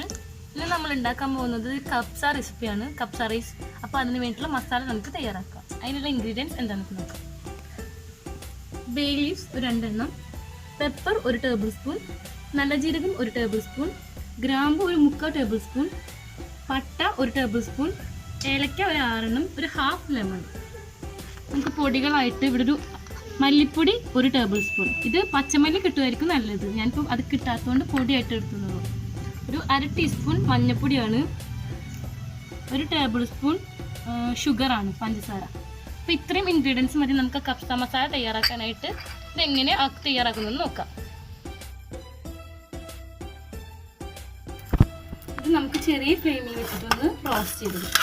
ഇന്ന് നമ്മൾ ഉണ്ടാക്കാൻ പോകുന്നത് കബ്സ റെസിപ്പിയാണ്, കബ്സ റൈസ്. അപ്പോൾ അതിന് വേണ്ടിയിട്ടുള്ള മസാല നമുക്ക് തയ്യാറാക്കാം. അതിനുള്ള ഇൻഗ്രീഡിയൻസ് എന്താണെന്ന് നോക്കാം. ബേ ലീവ്സ് ഒരു 2 എണ്ണം, പെപ്പർ 1 ടേബിൾ സ്പൂൺ, നല്ല ജീരകം 1 ടേബിൾ സ്പൂൺ, ഗ്രാമ്പു 1/4 ടേബിൾ സ്പൂൺ, പട്ട 1 ടേബിൾ സ്പൂൺ, ഏലക്ക 6 എണ്ണം, ഒരു ഹാഫ് ലെമൺ. നമുക്ക് പൊടികളായിട്ട് ഇവിടെ ഒരു മല്ലിപ്പൊടി 1 ടേബിൾ സ്പൂൺ. ഇത് പച്ചമല്ലി കിട്ടുമായിരിക്കും നല്ലത്, ഞാനിപ്പോൾ അത് കിട്ടാത്തതുകൊണ്ട് പൊടിയായിട്ട് എടുത്തുള്ളൂ. ഒരു 1/2 ടീസ്പൂൺ മഞ്ഞൾപ്പൊടിയാണ്, 1 ടേബിൾ സ്പൂൺ ഷുഗറാണ്, പഞ്ചസാര. അപ്പോൾ ഇത്രയും ഇൻഗ്രീഡിയൻസ് മതി നമുക്ക് കബ്സ മസാല തയ്യാറാക്കാനായിട്ട്. ഇതെങ്ങനെ തയ്യാറാക്കുന്നത് നോക്കാം. ഇത് നമുക്ക് ചെറിയ ഫ്ലെയിമിൽ വെച്ചിട്ടൊന്ന് റോസ്റ്റ് ചെയ്തെടുക്കാം.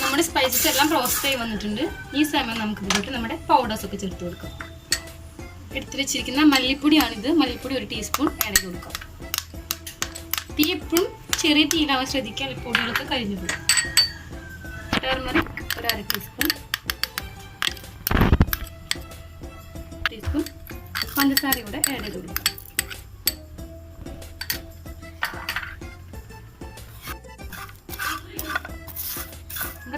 നമ്മുടെ സ്പൈസസ് എല്ലാം റോസ്റ്റ് ആയി വന്നിട്ടുണ്ട്. ഈ സമയം നമുക്ക് ഇതിലോട്ട് നമ്മുടെ പൗഡേഴ്സ് ഒക്കെ ചേർത്ത് കൊടുക്കാം. എടുത്ത് വെച്ചിരിക്കുന്ന മല്ലിപ്പൊടിയാണിത്, മല്ലിപ്പൊടി 1 ടീസ്പൂൺ ആഡ് ചെയ്ത് കൊടുക്കാം. തീ എപ്പോഴും ചെറിയ തീയിലാവാൻ ശ്രദ്ധിക്കുക, പൊടികളൊക്കെ കരിഞ്ഞു പോകും. ടർമറിക് 1/2 ടീസ്പൂൺ, പഞ്ചസാര കൂടെ ആഡ് ചെയ്ത് കൊടുക്കാം.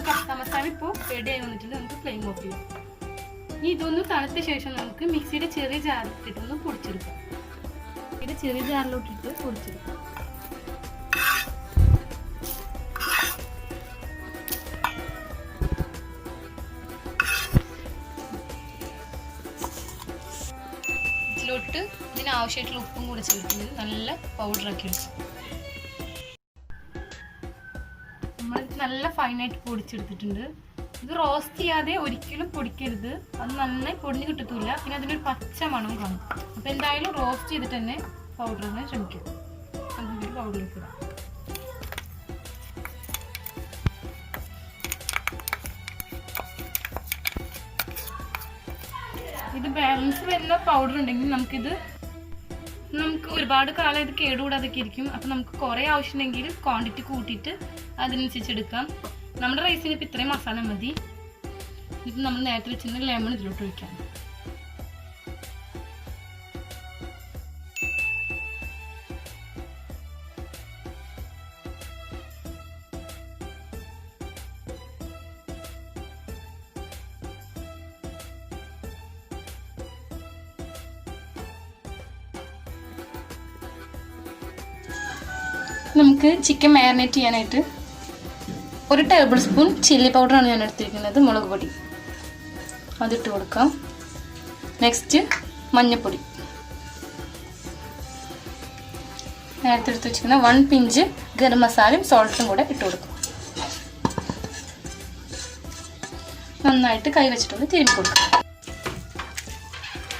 കബ്സ മസാല ഇപ്പോൾ റെഡി ആയി വന്നിട്ടുണ്ട്. നമുക്ക് ഫ്ലെയിം ഓഫ് ചെയ്യാം. ഇനി ഇതൊന്ന് തണുത്ത ശേഷം നമുക്ക് മിക്സിയുടെ ചെറിയ ജാറിലിട്ടൊന്ന് പൊടിച്ചെടുക്കാം. മിക്സിയുടെ ചെറിയ ജാറിലോട്ടിട്ട് പൊടിച്ചെടുക്കാം. ഇതിലോട്ട് ഇതിനാവശ്യമായിട്ടുള്ള ഉപ്പും കൂടെ ചേർക്കുന്നത് നല്ല പൗഡറാക്കി എടുക്കാം. നല്ല ഫൈനായിട്ട് പൊടിച്ചെടുത്തിട്ടുണ്ട്. ഇത് റോസ്റ്റ് ചെയ്യാതെ ഒരിക്കലും പൊടിക്കരുത്, അത് നന്നായി പൊടിഞ്ഞ് കിട്ടത്തില്ല, പിന്നെ അതിൻ്റെ ഒരു പച്ച മണം കാണും. അപ്പോൾ എന്തായാലും റോസ്റ്റ് ചെയ്തിട്ട് തന്നെ പൗഡർ ഇടാൻ ശ്രമിക്കുക. അതിൻ്റെ പൗഡറിലേക്ക് ഇടാം. ഇത് ബാലൻസ് വരുന്ന പൗഡർ ഉണ്ടെങ്കിൽ നമുക്ക് ഒരുപാട് കാലം ഇത് കേടുകൂടാതൊക്കെ ഇരിക്കും. അപ്പം നമുക്ക് കുറേ ആവശ്യമുണ്ടെങ്കിൽ ക്വാണ്ടിറ്റി കൂട്ടിയിട്ട് അതിനനുസരിച്ച് എടുക്കാം. നമ്മുടെ റൈസിന് ഇപ്പം ഇത്രയും മസാല മതി. ഇത് നമ്മൾ നേരത്തെ വെച്ചിരുന്ന ലെമൺ ഇതിലോട്ട് ഒഴിക്കാം. നമുക്ക് ചിക്കൻ മാരിനേറ്റ് ചെയ്യാനായിട്ട് 1 ടേബിൾ സ്പൂൺ ചില്ലി പൗഡറാണ് ഞാൻ എടുത്തിരിക്കുന്നത്, മുളക് പൊടി അതിട്ട് കൊടുക്കാം. നെക്സ്റ്റ് മഞ്ഞൾപ്പൊടി, നേരത്തെ എടുത്ത് വെച്ചിരിക്കുന്ന 1 പിഞ്ച് ഗരം മസാലയും സോൾട്ടും കൂടെ ഇട്ട് കൊടുക്കാം. നന്നായിട്ട് കൈ വെച്ചിട്ടൊന്ന് തിരുമ്മി കൊടുക്കാം.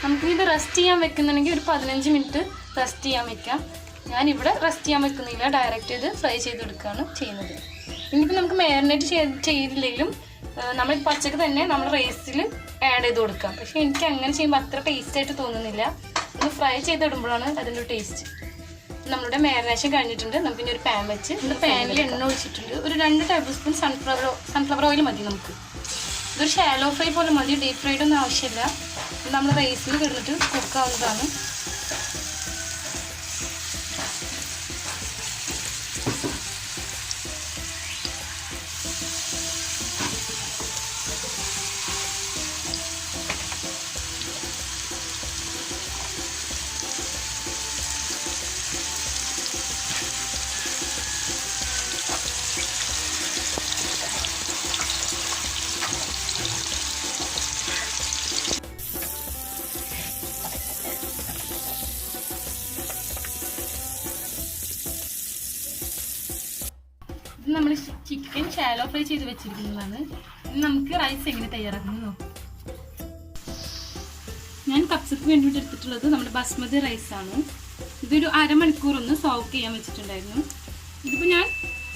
നമുക്കിത് റെസ്റ്റ് ചെയ്യാൻ വെക്കുന്നുണ്ടെങ്കിൽ ഒരു 15 മിനിറ്റ് റെസ്റ്റ് ചെയ്യാൻ വെക്കാം. ഞാനിവിടെ റെസ്റ്റ് ചെയ്യാൻ വെക്കുന്നില്ല, ഡയറക്റ്റ് ഇത് ഫ്രൈ ചെയ്തെടുക്കുകയാണ് ചെയ്യുന്നത്. ഇനിയിപ്പോൾ നമുക്ക് മാരിനേറ്റ് ചെയ്തില്ലെങ്കിലും നമ്മൾ പച്ചക്ക് തന്നെ നമ്മൾ റൈസിൽ ആഡ് ചെയ്ത് കൊടുക്കാം. പക്ഷേ എനിക്ക് അങ്ങനെ ചെയ്യുമ്പോൾ അത്ര ടേസ്റ്റ് ആയിട്ട് തോന്നുന്നില്ല. ഒന്ന് ഫ്രൈ ചെയ്തിടുമ്പോഴാണ് അതിൻ്റെ ഒരു ടേസ്റ്റ്. നമ്മളുടെ മാരിനേഷൻ കഴിഞ്ഞിട്ടുണ്ട്. നമുക്കിനി ഒരു പാൻ വെച്ച് പാനിൽ എണ്ണ ഒഴിച്ചിട്ടുണ്ട്. ഒരു 2 ടേബിൾ സ്പൂൺ സൺഫ്ലവർ ഓയിൽ മതി നമുക്ക്. ഇതൊരു ഷാലോ ഫ്രൈ പോലെ മതി, ഡീപ്പ് ഫ്രൈഡ് ഒന്നും ആവശ്യമില്ല. നമ്മൾ റൈസിൽ കിടന്നിട്ട് കുക്കാവുന്നതാണ്. നമ്മൾ ചിക്കൻ ഷാലോ ഫ്രൈ ചെയ്ത് വെച്ചിരിക്കുന്നതാണ്. നമുക്ക് റൈസ് എങ്ങനെ തയ്യാറാക്കുന്നത് നോക്കാം. ഞാൻ കപ്സക്ക് വേണ്ടിയിട്ട് എടുത്തിട്ടുള്ളത് നമ്മുടെ ബസ്മതി റൈസാണ്. ഇതൊരു അരമണിക്കൂർ ഒന്ന് സോക്ക് ചെയ്യാൻ വെച്ചിട്ടുണ്ടായിരുന്നു. ഇതിപ്പോൾ ഞാൻ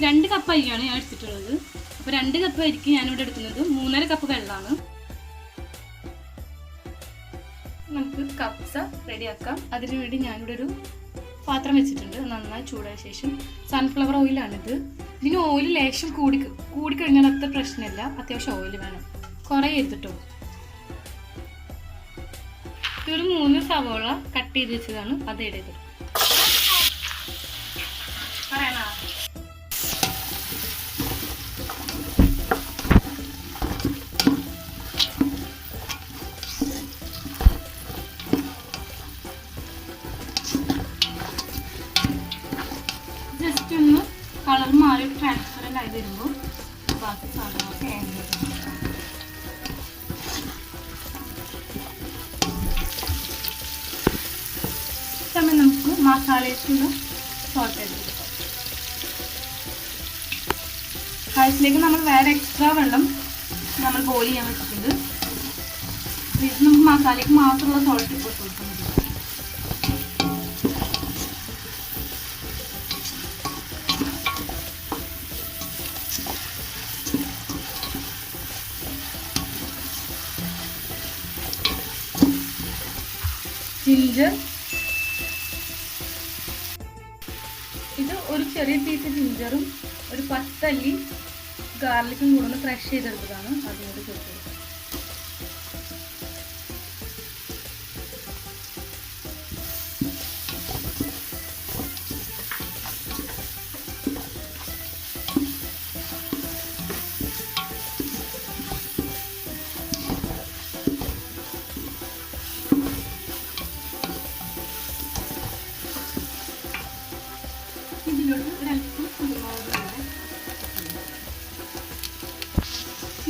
2 കപ്പ് അരിയാണ് ഞാൻ എടുത്തിട്ടുള്ളത്. അപ്പോൾ 2 കപ്പ് അരിക്ക് ഞാനിവിടെ എടുക്കുന്നത് 3.5 കപ്പ് വെള്ളമാണ്. നമുക്ക് കപ്സ റെഡിയാക്കാം. അതിനു വേണ്ടി ഞാനിവിടെ ഒരു പാത്രം വെച്ചിട്ടുണ്ട്. നന്നായി ചൂടായ ശേഷം സൺഫ്ലവർ ഓയിലാണിത്. ഇതിന് ഓയിൽ ലേശം കൂടിക്കഴിഞ്ഞാൽ അത്ര പ്രശ്നമില്ല. അത്യാവശ്യം ഓയിൽ വേണം, കുറേ എടുത്തിട്ടോ. ഇതൊരു 3 സവോള കട്ട് ചെയ്ത് വെച്ചതാണ്, അത് ഇടരുത്. ജസ്റ്റ് ഒന്ന് കളർ മാറി ട്രാൻസ്പെറൻ്റ് ആയി വരുമ്പോൾ ബാക്കി സാധനങ്ങളൊക്കെ ആഡ് ചെയ്ത് സമയം നമുക്ക് മസാലയ്ക്കുള്ള സോൾട്ട് ചെയ്തെടുക്കാം. റൈസിലേക്ക് നമ്മൾ വേറെ എക്സ്ട്രാ വെള്ളം നമ്മൾ ബോയിൽ ചെയ്യാൻ വെച്ചിട്ടുണ്ട്. ഇത് നമുക്ക് മസാലയ്ക്ക് മാത്രമുള്ള സോൾട്ട് ഇപ്പോൾ കൊടുക്കാൻ മതി. ജിഞ്ചർ, ഇത് ഒരു ചെറിയ പീസ് ജിഞ്ചറും ഒരു 10 അല്ലി ഗാർലിക്കും കൂടെ ഒന്ന് ക്രഷ് ചെയ്തെടുത്തതാണ്, അതിനോട് ചേർത്ത് കൊടുക്കുക.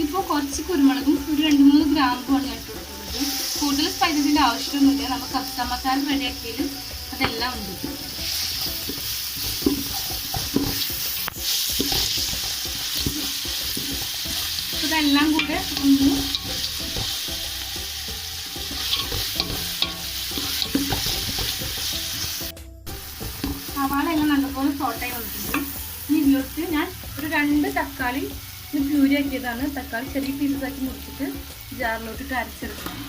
ഇപ്പോൾ കുറച്ച് കുരുമുളകും ഒരു 2-3 ഗ്രാമ്പുമാണ് ഞാൻ ഇട്ട് കൊടുക്കുന്നത്. കൂടുതൽ സ്പൈസസിൻ്റെ ആവശ്യമൊന്നുമില്ല. നമുക്ക് കപ്സ മസാല റെഡിയാക്കിയാൽ അതെല്ലാം ഉണ്ട്. ഇതെല്ലാം കൂടെ ഒന്ന് സവാള എല്ലാം നല്ലപോലെ സോട്ടായി വന്നിട്ടുണ്ട്. ഇനി ഇതിലോട്ട് ഞാൻ ഒരു 2 തക്കാളി പ്യൂരി ആക്കിയതാണ്. തക്കാളി ചെറിയ പീസസ് ആക്കി മുറിച്ചിട്ട് ജാറിലോട്ടിട്ട് അരച്ചെടുക്കണം.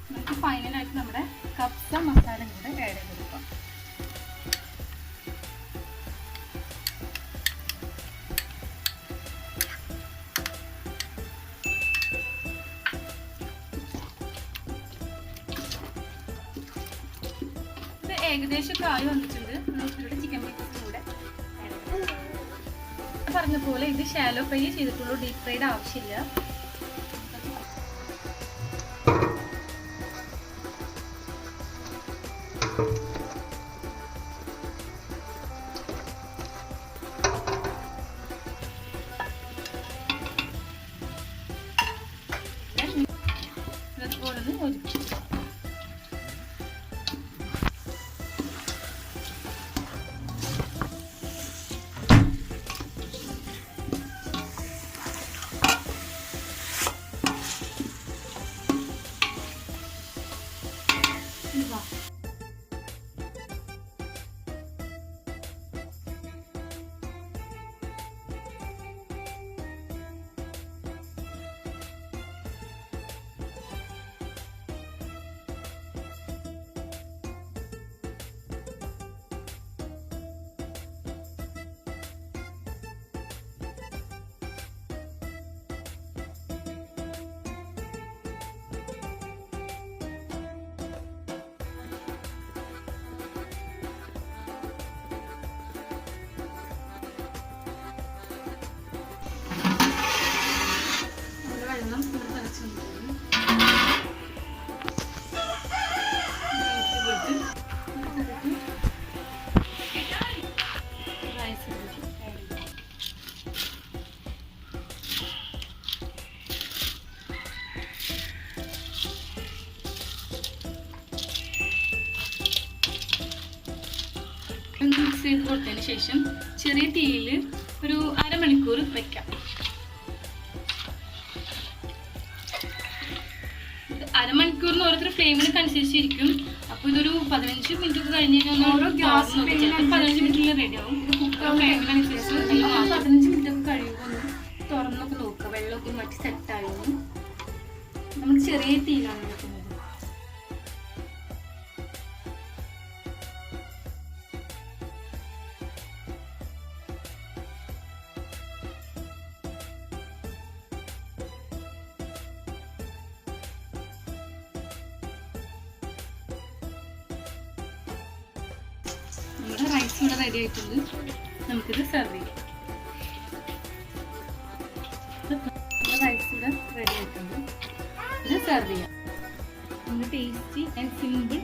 നമുക്ക് ഫൈനലായിട്ട് നമ്മുടെ കപ്സ മസാല കൂടെ ആഡ് ചെയ്ത് കൊടുക്കാം. ഏകദേശം ആയി വന്നിട്ടുണ്ട്. നമുക്കിവിടെ ചിക്കൻ പീസസും കൂടെ പറഞ്ഞ പോലെ ഇത് ഷാലോ ഫ്രൈ ചെയ്തിട്ടുള്ളൂ, ഡീപ് ഫ്രൈഡ് ആവശ്യമില്ല. ഇതുപോലെ ഒന്ന് യോജിപ്പിച്ചു. ചെയ്ത് കൊടുത്തതിന് ശേഷം ചെറിയ തീയിൽ ഒരു അരമണിക്കൂർ വെക്കാം. അരമണിക്കൂറിന് ഓരോരുത്തർ ഫ്ലെയിമിനൊക്കെ അനുസരിച്ചിരിക്കും. അപ്പോൾ ഇതൊരു 15 മിനിറ്റ് ഒക്കെ കഴിഞ്ഞ് കഴിഞ്ഞാൽ 15 മിനിറ്റിൽ റെഡി ആവും. ഇത് കുക്കർ ഫ്ലെയിമിനനുസരിച്ച് 15 മിനിറ്റ് ഒക്കെ കഴിയുമ്പോൾ ഒന്ന് തുറന്നൊക്കെ നോക്കുക, വെള്ളമൊക്കെ മാറ്റി സെറ്റായോ. നമ്മൾ ചെറിയ തീയിലാണ് വെക്കുന്നത്. നമ്മുടെ റൈസ് ഇവിടെ റെഡി ആയിട്ടുണ്ട്. നമുക്കിത് സെർവ് ചെയ്യാം. റൈസ് ഇവിടെ റെഡി ആയിട്ടുണ്ട്. ഇത് സെർവ് ചെയ്യാം. നമ്മുടെ ടേസ്റ്റി ആൻഡ് സിമ്പിൾ